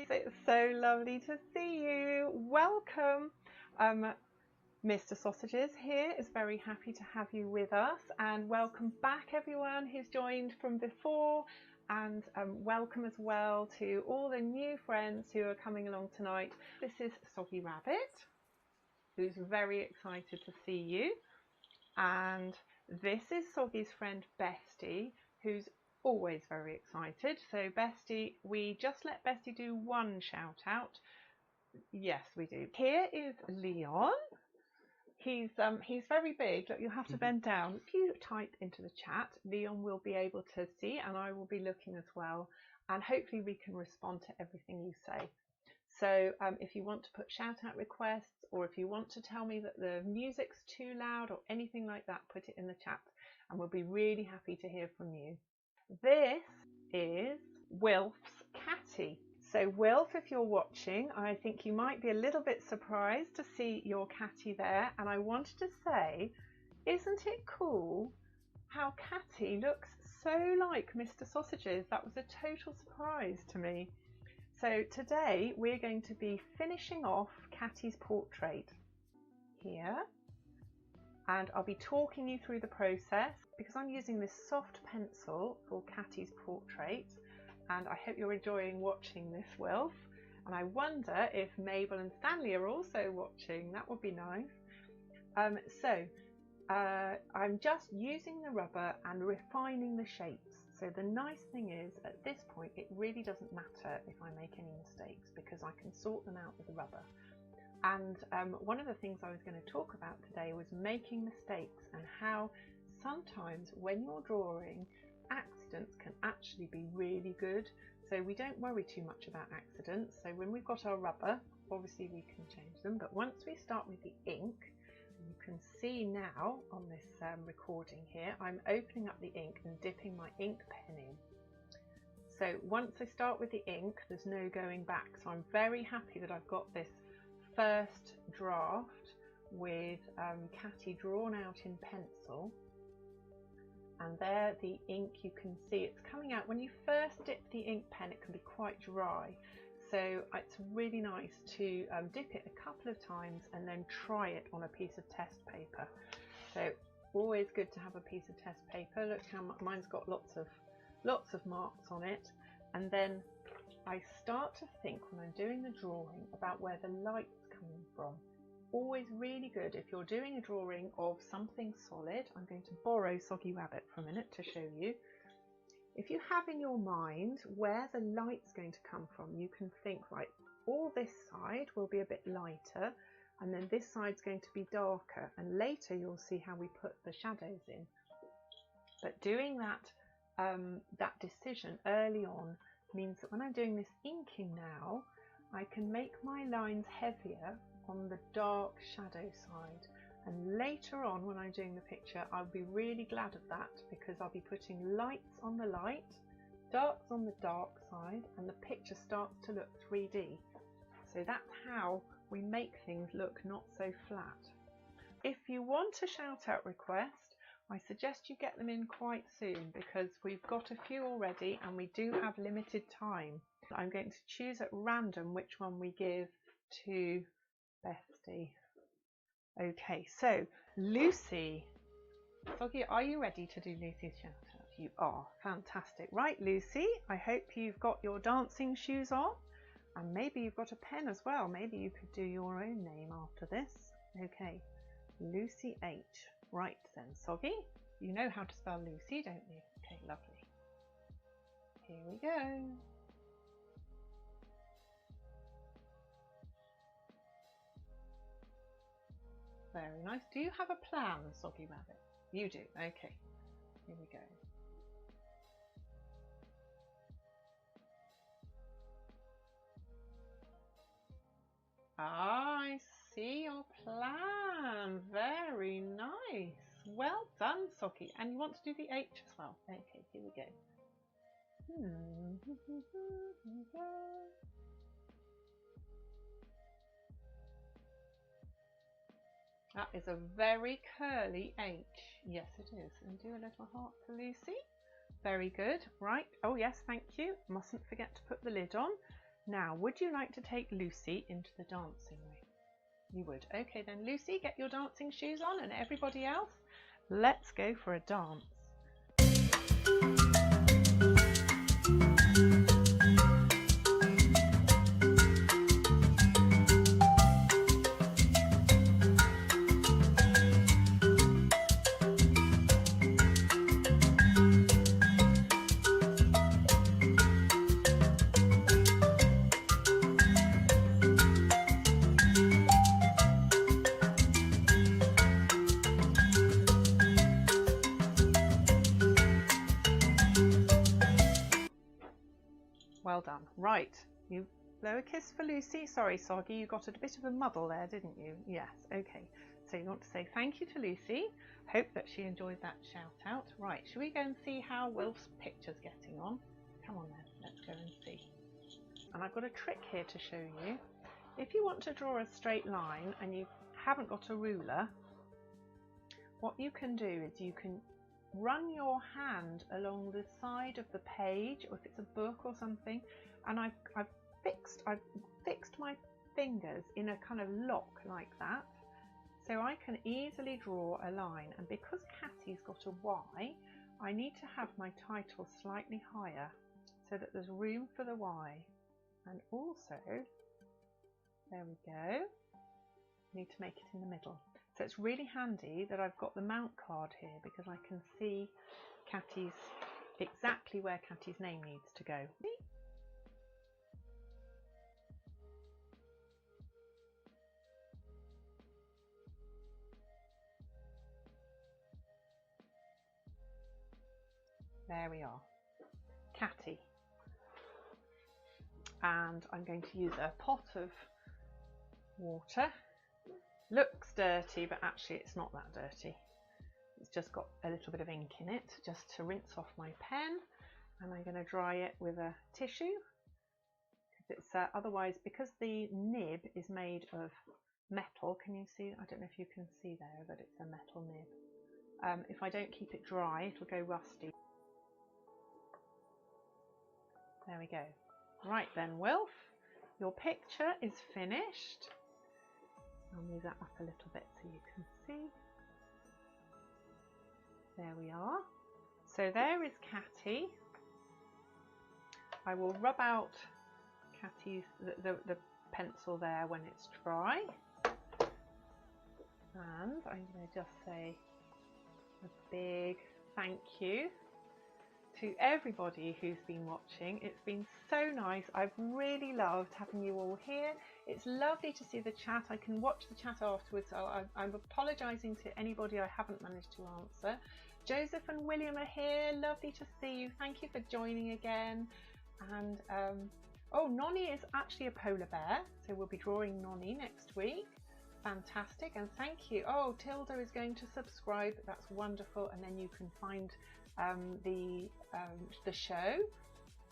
It's so lovely to see you. Welcome. Mr. Sausages here is very happy to have you with us, and welcome back everyone who's joined from before, and welcome as well to all the new friends who are coming along tonight. This is Soggy Rabbit, who's very excited to see you, and this is Soggy's friend Bestie, who's always very excited. So Bestie, we just let Bestie do one shout out. Yes, we do. Here is Leon. He's very big. Look, you'll have to bend down. If you type into the chat, Leon will be able to see, and I will be looking as well, and hopefully we can respond to everything you say. So if you want to put shout out requests, or if you want to tell me that the music's too loud or anything like that, put it in the chat and we'll be really happy to hear from you. This is Wilf's Catty. So Wilf, if you're watching, I think you might be a little bit surprised to see your catty there, and I wanted to say, isn't it cool how Catty looks so like Mr. Sausages? That was a total surprise to me. So today we're going to be finishing off Catty's portrait here, and I'll be talking you through the process because I'm using this soft pencil for Catty's portrait. And I hope you're enjoying watching this, Wilf. And I wonder if Mabel and Stanley are also watching. That would be nice. I'm just using the rubber and refining the shapes. So the nice thing is, at this point, it really doesn't matter if I make any mistakes because I can sort them out with the rubber. And one of the things I was going to talk about today was making mistakes and how sometimes when you're drawing, accidents can actually be really good. So we don't worry too much about accidents. So when we've got our rubber, obviously we can change them, but once we start with the ink, you can see now on this recording here, I'm opening up the ink and dipping my ink pen in. So once I start with the ink, there's no going back. So I'm very happy that I've got this first draft with Catty drawn out in pencil. And there the ink, you can see it's coming out. When you first dip the ink pen, it can be quite dry. So it's really nice to dip it a couple of times and then try it on a piece of test paper. So always good to have a piece of test paper. Look how mine's got lots of marks on it. And then I start to think when I'm doing the drawing about where the light's coming from. Always really good if you're doing a drawing of something solid. I'm going to borrow Soggy Rabbit for a minute to show you. If you have in your mind where the light's going to come from, you can think, right, all this side will be a bit lighter and then this side's going to be darker, and later you'll see how we put the shadows in. But doing that decision early on means that when I'm doing this inking now, I can make my lines heavier on the dark shadow side, and later on when I'm doing the picture I'll be really glad of that because I'll be putting lights on the light, darks on the dark side, and the picture starts to look 3D. So that's how we make things look not so flat. If you want a shout out request, I suggest you get them in quite soon because we've got a few already and we do have limited time. I'm going to choose at random which one we give to Bestie. Okay, so Lucy. Soggy, are you ready to do Lucy's shout out? You are. Fantastic. Right, Lucy, I hope you've got your dancing shoes on and maybe you've got a pen as well. Maybe you could do your own name after this. Okay, Lucy H. Right then, Soggy, you know how to spell Lucy, don't you? Okay, lovely. Here we go. Very nice. Do you have a plan, Soggy Rabbit? You do. Okay. Here we go. Ah, I see your plan. Very nice. Well done, Soggy. And you want to do the H as well. Okay, here we go. That is a very curly H. Yes, it is. And do a little heart for Lucy. Very good. Right. Oh, yes, thank you. Mustn't forget to put the lid on. Now, would you like to take Lucy into the dancing room? You would. Okay then, Lucy, get your dancing shoes on, and everybody else, let's go for a dance. Well done. Right, you blow a kiss for Lucy. Sorry, Soggy, you got a bit of a muddle there, didn't you? Yes, okay. So you want to say thank you to Lucy. Hope that she enjoyed that shout out. Right, shall we go and see how Wilf's picture's getting on? Come on then, let's go and see. And I've got a trick here to show you. If you want to draw a straight line and you haven't got a ruler, what you can do is you can run your hand along the side of the page, or if it's a book or something, and I've fixed my fingers in a kind of lock like that, so I can easily draw a line. And because Catty's got a Y, I need to have my title slightly higher so that there's room for the Y. And also, there we go, need to make it in the middle. So it's really handy that I've got the mount card here, because I can see Catty's, exactly where Catty's name needs to go. There we are, Catty. And I'm going to use a pot of water. Looks dirty, but actually it's not that dirty. It's just got a little bit of ink in it, just to rinse off my pen. And I'm going to dry it with a tissue. It's otherwise, because the nib is made of metal, can you see? I don't know if you can see there that it's a metal nib. If I don't keep it dry, it'll go rusty. There we go. Right then, Wilf, your picture is finished. I'll move that up a little bit so you can see. There we are. So there is Catty. I will rub out Catty's the pencil there when it's dry. And I'm going to just say a big thank you to everybody who's been watching. It's been so nice. I've really loved having you all here. It's lovely to see the chat. I can watch the chat afterwards, so I'm apologising to anybody I haven't managed to answer. Joseph and William are here. Lovely to see you. Thank you for joining again. And oh, Nonny is actually a polar bear, so we'll be drawing Nonny next week. Fantastic, and thank you. Oh, Tilda is going to subscribe. That's wonderful. And then you can find the show.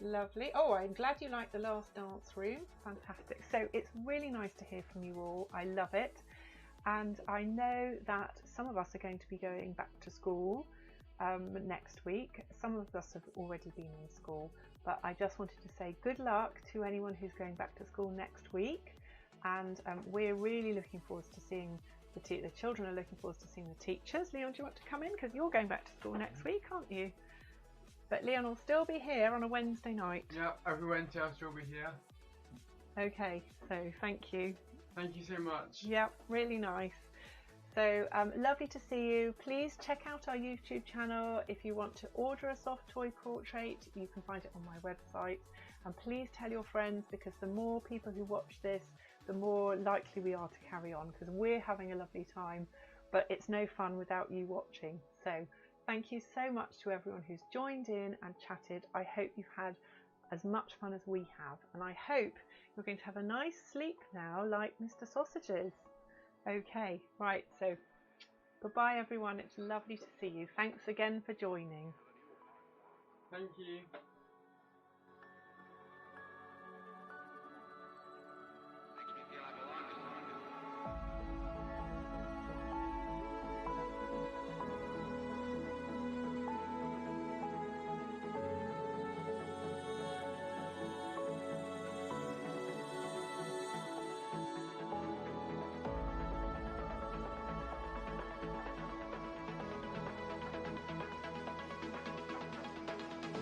Lovely. Oh, I'm glad you liked the last dance room. Fantastic. So it's really nice to hear from you all. I love it. And I know that some of us are going to be going back to school next week. Some of us have already been in school, but I just wanted to say good luck to anyone who's going back to school next week. And we're really looking forward to seeing the children are looking forward to seeing the teachers. Leon, do you want to come in? Because you're going back to school next week, aren't you? But Leon will still be here on a Wednesday night. Yeah, every Wednesday I'll still be here. Okay, so thank you. Thank you so much. Yeah, really nice. So lovely to see you. Please check out our YouTube channel. If you want to order a soft toy portrait, you can find it on my website. And please tell your friends, because the more people who watch this, the more likely we are to carry on, because we're having a lovely time, but it's no fun without you watching. So thank you so much to everyone who's joined in and chatted. I hope you've had as much fun as we have, and I hope you're going to have a nice sleep now like Mr. Sausages. Okay, right, so goodbye everyone. It's lovely to see you. Thanks again for joining. Thank you.